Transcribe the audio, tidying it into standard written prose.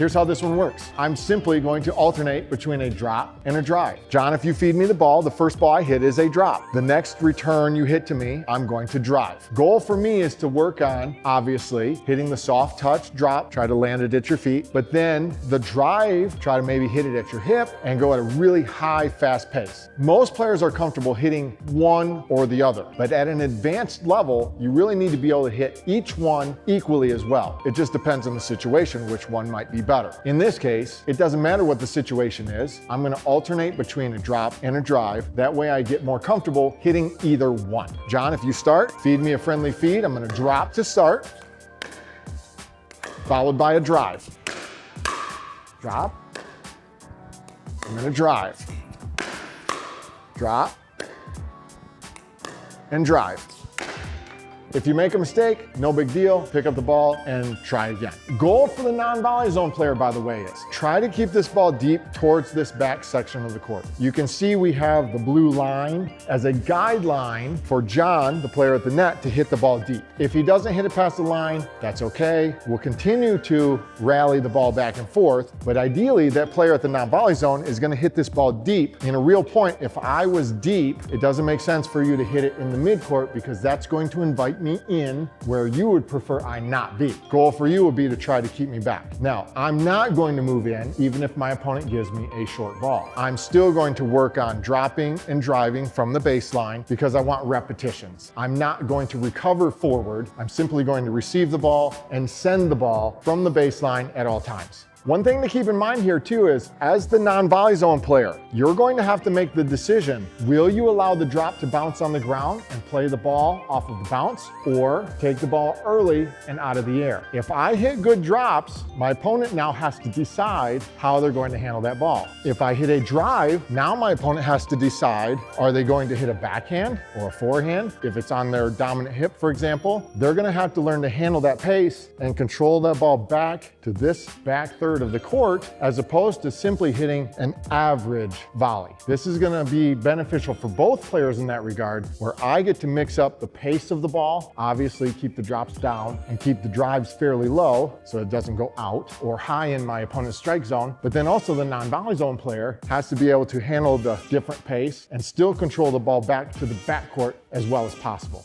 Here's how this one works. I'm simply going to alternate between a drop and a drive. John, if you feed me the ball, the first ball I hit is a drop. The next return you hit to me, I'm going to drive. Goal for me is to work on, obviously, hitting the soft touch drop, try to land it at your feet, but then the drive, try to maybe hit it at your hip and go at a really high, fast pace. Most players are comfortable hitting one or the other, but at an advanced level, you really need to be able to hit each one equally as well. It just depends on the situation which one might be better. In this case, it doesn't matter what the situation is. I'm going to alternate between a drop and a drive. That way I get more comfortable hitting either one. John, if you start, feed me a friendly feed. I'm going to drop to start, followed by a drive. Drop. I'm going to drive. Drop. And drive. If you make a mistake, no big deal, pick up the ball and try again. Goal for the non-volley zone player, by the way, is try to keep this ball deep towards this back section of the court. You can see we have the blue line as a guideline for John, the player at the net, to hit the ball deep. If he doesn't hit it past the line, that's okay. We'll continue to rally the ball back and forth, but ideally that player at the non-volley zone is gonna hit this ball deep. In a real point, if I was deep, it doesn't make sense for you to hit it in the midcourt because that's going to invite me in where you would prefer I not be. Goal for you would be to try to keep me back. Now, I'm not going to move in even if my opponent gives me a short ball. I'm still going to work on dropping and driving from the baseline because I want repetitions. I'm not going to recover forward. I'm simply going to receive the ball and send the ball from the baseline at all times. One thing to keep in mind here too is, as the non-volley zone player, you're going to have to make the decision, will you allow the drop to bounce on the ground and play the ball off of the bounce, or take the ball early and out of the air? If I hit good drops, my opponent now has to decide how they're going to handle that ball. If I hit a drive, now my opponent has to decide, are they going to hit a backhand or a forehand? If it's on their dominant hip, for example, they're gonna have to learn to handle that pace and control that ball back to this back third of the court, as opposed to simply hitting an average volley. This is going to be beneficial for both players in that regard, where I get to mix up the pace of the ball, obviously keep the drops down and keep the drives fairly low so it doesn't go out or high in my opponent's strike zone. But then also the non-volley zone player has to be able to handle the different pace and still control the ball back to the backcourt as well as possible.